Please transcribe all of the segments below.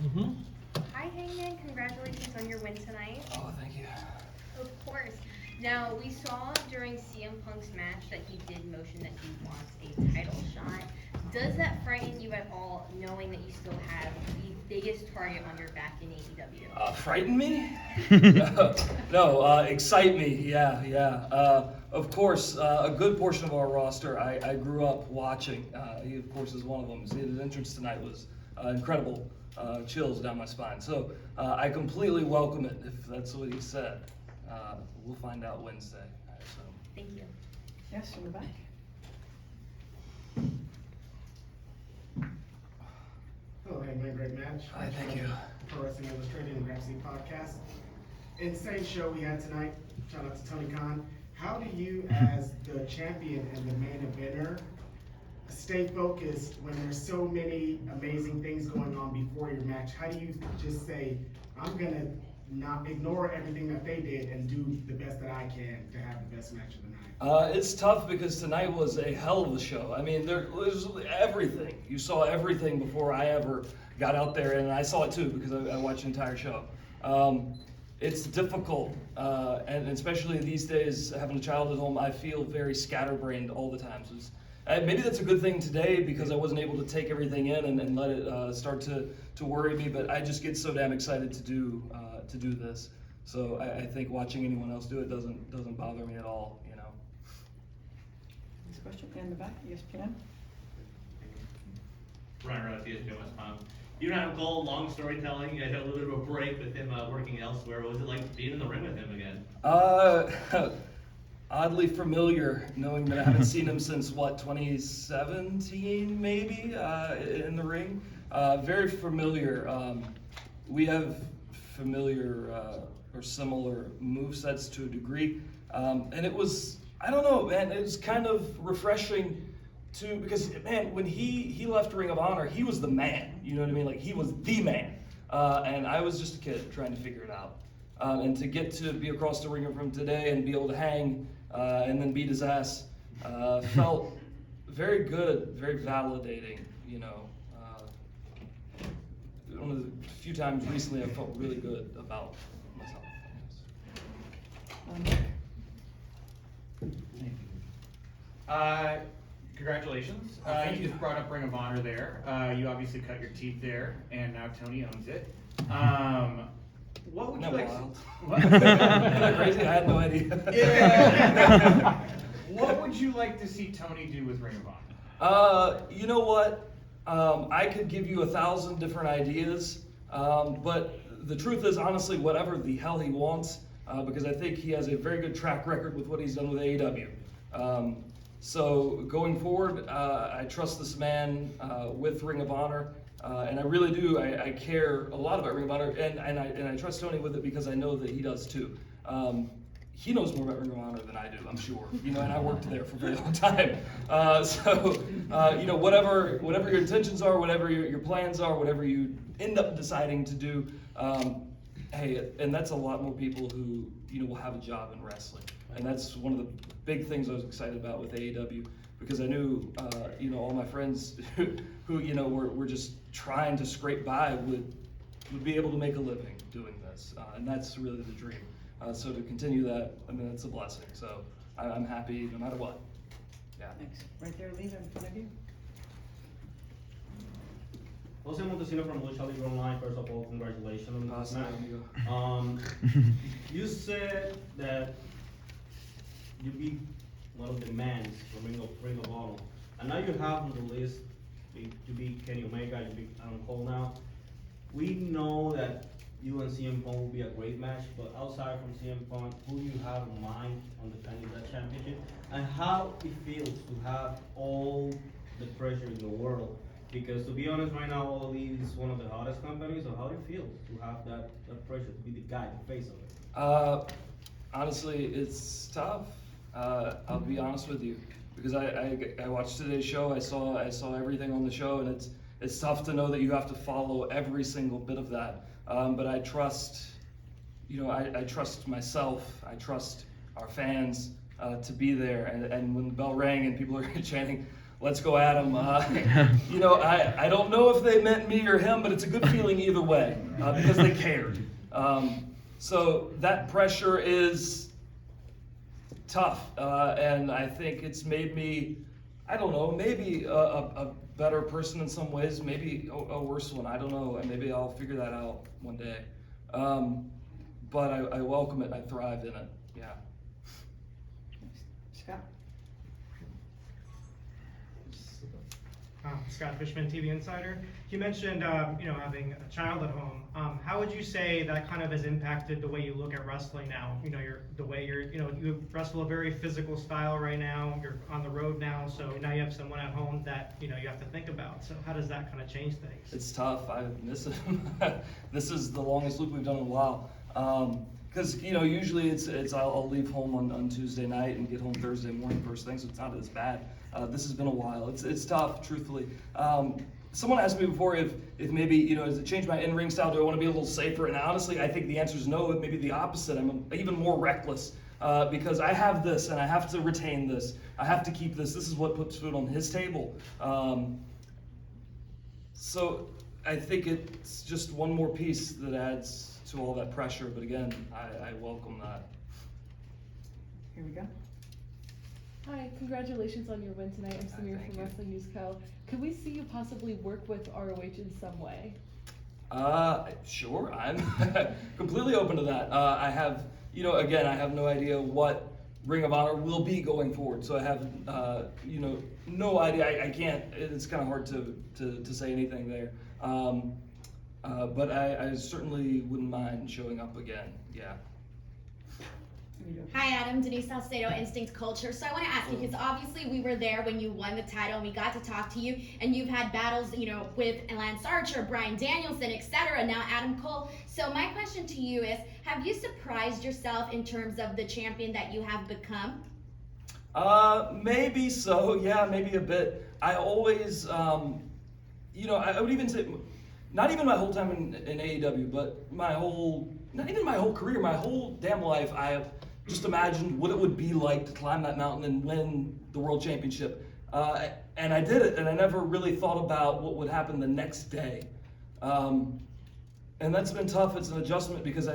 Mm-hmm. Hi Hangman, congratulations on your win tonight. Oh, thank you. Of course. Now, we saw during CM Punk's match that he did motion that he wants a title shot. Does that frighten you at all, knowing that you still have the biggest target on your back in AEW? Frighten me? No, excite me, yeah. Of course, a good portion of our roster I grew up watching. He, of course, is one of them. His entrance tonight was incredible, chills down my spine. So I completely welcome it, if that's what he said. We'll find out Wednesday, I assume. Thank you. Yes, in the back. Hello, Hangman, great match. Hi, thank you. Pro Wrestling Illustrated and Gramercy Podcast. Insane show we had tonight. Shout out to Tony Khan. How do you, as the champion and the main eventer, stay focused when there's so many amazing things going on before your match? How do you just say, I'm gonna not ignore everything that they did and do the best that I can to have the best match of the night? It's tough because tonight was a hell of a show. I mean, there was everything. You saw everything before I ever got out there, and I saw it too because I watched the entire show. It's difficult, and especially these days, having a child at home, I feel very scatterbrained all the time. So maybe that's a good thing today because I wasn't able to take everything in and let it start to worry me, but I just get so damn excited to do this. So I think watching anyone else do it doesn't bother me at all, you know. Next question in the back, ESPN. Ryan Ross, ESPN West Palm. You don't have Cole, long storytelling. You guys had a little bit of a break with him working elsewhere. What was it like being in the ring with him again? Oddly familiar, knowing that I haven't seen him since, 2017 maybe, in the ring. Very familiar. We have familiar or similar movesets to a degree. And it was, I don't know, man, it was kind of refreshing because, man, when he left Ring of Honor, he was the man, you know what I mean? Like, he was the man. And I was just a kid trying to figure it out. And to get to be across the ring from him today and be able to hang and then beat his ass felt very good, very validating, you know. One of the few times recently I felt really good about myself. Congratulations. Thank you. You brought up Ring of Honor there. You obviously cut your teeth there, and now Tony owns it. What would you Isn't that like? wild? What? Isn't that crazy? I had no idea. Yeah. What would you like to see Tony do with Ring of Honor? You know what? I could give you 1,000 different ideas, but the truth is, honestly, whatever the hell he wants, because I think he has a very good track record with what he's done with AEW. So going forward, I trust this man with Ring of Honor, and I really do. I care a lot about Ring of Honor, and I trust Tony with it because I know that he does too. He knows more about Ring of Honor than I do, I'm sure. You know, and I worked there for a very long time. You know, whatever your intentions are, whatever your plans are, whatever you end up deciding to do, hey, and that's a lot more people who, you know, will have a job in wrestling. And that's one of the big things I was excited about with AEW, because I knew, you know, all my friends who you know, were just trying to scrape by would be able to make a living doing this. And that's really the dream. So to continue that, I mean, that's a blessing. So I'm happy no matter what. Yeah. Thanks. Right there, Lisa, in front of you. Jose Montesino from Lucha Libre Online. First of all, congratulations on this Awesome. match. You said that you beat one of the mans from Ring of Honor, and now you have on the list to beat Kenny Omega, you beat Adam Cole now. We know that you and CM Punk will be a great match, but outside from CM Punk, who do you have in mind on defending that championship? And how it feels to have all the pressure in the world? Because to be honest, right now, All Elite is one of the hottest companies, so how do you feel to have that pressure, to be the guy, the face of it? Honestly, it's tough. I'll be honest with you, because I watched today's show. I saw everything on the show, and it's tough to know that you have to follow every single bit of that. But I trust, you know, I trust myself. I trust our fans to be there. And when the bell rang and people are chanting, let's go at him. You know, I don't know if they meant me or him, but it's a good feeling either way because they cared. So that pressure is tough, and I think it's made me, I don't know, maybe a better person in some ways, maybe a worse one, I don't know, and maybe I'll figure that out one day. But I welcome it, I thrive in it, yeah. Scott? Scott Fishman, TV Insider. You mentioned, having a child at home. How would you say that kind of has impacted the way you look at wrestling now? You wrestle a very physical style right now. You're on the road now, so now you have someone at home that, you have to think about. So how does that kind of change things? It's tough, I miss it. This is the longest loop we've done in a while. Because usually it's I'll leave home on Tuesday night and get home Thursday morning first thing, so it's not as bad. This has been a while. It's tough, truthfully. Someone asked me before if maybe does it change my in-ring style? Do I want to be a little safer? And honestly, I think the answer is no. Maybe the opposite. I'm even more reckless because I have this and I have to retain this. I have to keep this. This is what puts food on his table. So I think it's just one more piece that adds to all that pressure, but again, I welcome that. Here we go. Hi, congratulations on your win tonight. I'm Samir Thank from you. Wrestling News Co. Could we see you possibly work with ROH in some way? Sure, I'm completely open to that. I have, again, I have no idea what Ring of Honor will be going forward, so I have, no idea. I can't, it's kind of hard to say anything there. But I certainly wouldn't mind showing up again, yeah. Here we go. Hi Adam, Denise Salcedo, Instinct Culture. So I want to ask you, because obviously we were there when you won the title and we got to talk to you, and you've had battles, with Lance Archer, Bryan Danielson, etc. Now Adam Cole. So my question to you is, have you surprised yourself in terms of the champion that you have become? Maybe so, yeah, maybe a bit. I always, I would even say, not even my whole time in AEW, but not even my whole career, my whole damn life, I have just imagined what it would be like to climb that mountain and win the World Championship. And I did it, and I never really thought about what would happen the next day. And that's been tough. It's an adjustment because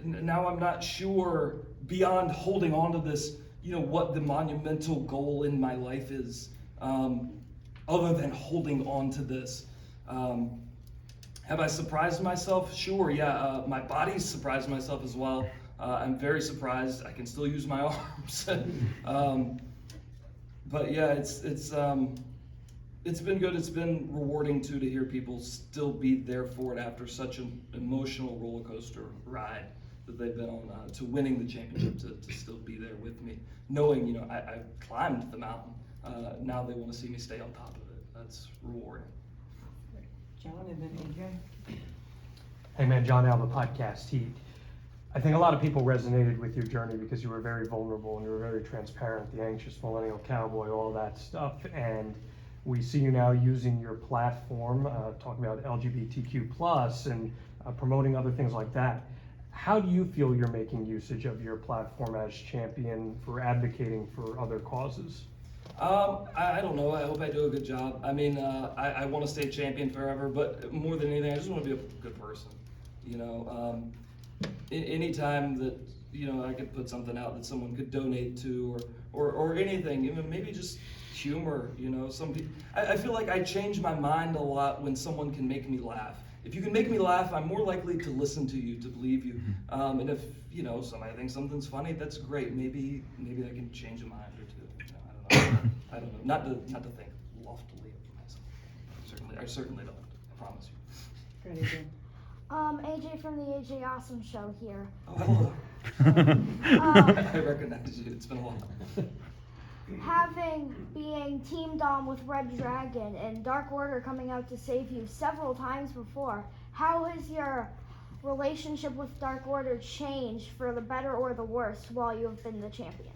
now I'm not sure, beyond holding on to this, what the monumental goal in my life is, other than holding on to this. Have I surprised myself? Sure, yeah. My body's surprised myself as well. I'm very surprised. I can still use my arms. But yeah, it's been good. It's been rewarding too to hear people still be there for it after such an emotional roller coaster ride that they've been on to winning the championship, to still be there with me, knowing I climbed the mountain. Now they want to see me stay on top of it. That's rewarding. John and then AJ. Hey man, John Alba Podcast Heat. I think a lot of people resonated with your journey because you were very vulnerable and you were very transparent, the anxious millennial cowboy, all that stuff. And we see you now using your platform, talking about LGBTQ+ and promoting other things like that. How do you feel you're making usage of your platform as champion for advocating for other causes? I don't know. I hope I do a good job. I mean, I want to stay champion forever, but more than anything, I just want to be a good person. Anytime that I could put something out that someone could donate to, or anything, maybe just humor. Some people. I feel like I change my mind a lot when someone can make me laugh. If you can make me laugh, I'm more likely to listen to you, to believe you. And if somebody thinks something's funny, that's great. Maybe I can change a mind or two. I don't know. Not to think loftily of myself. I certainly don't. I promise you. Great, AJ. AJ from the AJ Awesome Show here. Oh, hello. I recognize you. It's been a while. Being Team Dom with Red Dragon and Dark Order coming out to save you several times before, how has your relationship with Dark Order changed for the better or the worse while you have been the champion?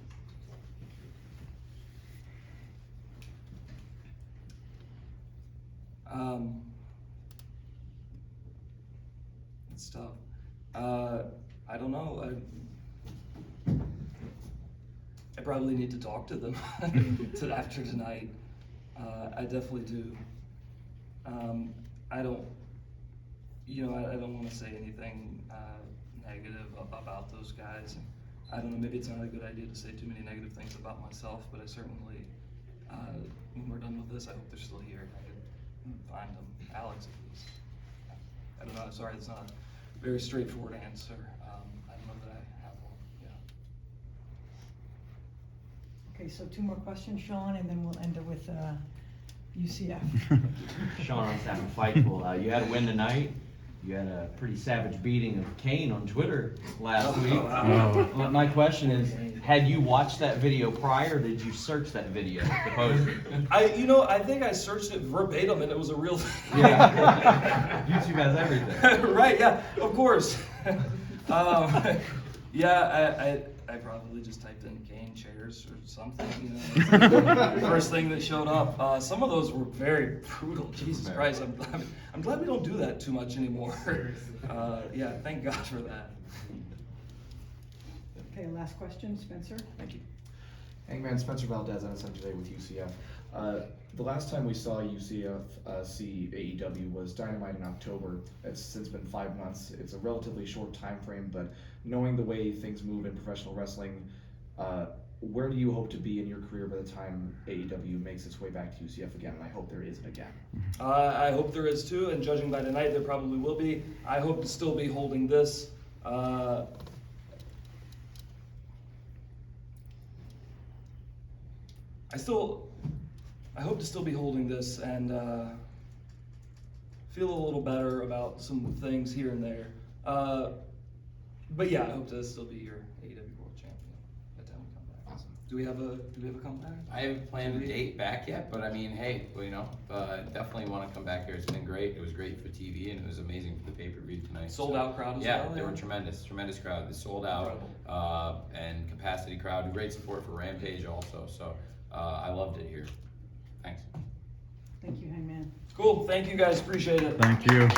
It's tough. I don't know. I probably need to talk to them after tonight. I definitely do. I don't want to say anything negative about those guys. I don't know, maybe it's not a good idea to say too many negative things about myself, but I certainly, when we're done with this, I hope they're still here and I can find them. Alex, at least. I don't know, sorry, it's not a very straightforward answer. I don't know that I have one, yeah. Okay, so 2 more questions, Sean, and then we'll end it with UCF. Sean on Staff and Fightful. You had a win tonight. You had a pretty savage beating of Kane on Twitter last week. Wow. My question is, had you watched that video prior, or did you search that video to post it? I think I searched it verbatim and it was a real thing. Yeah. YouTube has everything. Right, yeah, of course. Yeah, I probably just typed in cane chairs or something, first thing that showed up. Some of those were very brutal, Jesus Christ. I'm glad we don't do that too much anymore. Yeah, thank God for that. Okay, last question, Spencer. Thank you. Hangman Spencer Valdez on SM today with UCF. The last time we saw UCF see AEW was Dynamite in October. It's since been 5 months. It's a relatively short time frame, but knowing the way things move in professional wrestling, where do you hope to be in your career by the time AEW makes its way back to UCF again? And I hope there is again. I hope there is too, and judging by tonight, there probably will be. I hope to still be holding this. I hope to still be holding this and feel a little better about some things here and there. But yeah, I hope to still be your AEW World Champion by the time we come back. Awesome. Do we have a comeback? I haven't planned a date back yet, but I mean, hey, definitely want to come back here. It's been great. It was great for TV and it was amazing for the pay-per-view tonight. Sold out crowd as well? well? They were tremendous crowd. They sold out, and capacity crowd. Great support for Rampage also. So I loved it here. Thanks. Thank you, Hangman. Cool, thank you guys, appreciate it. Thank you.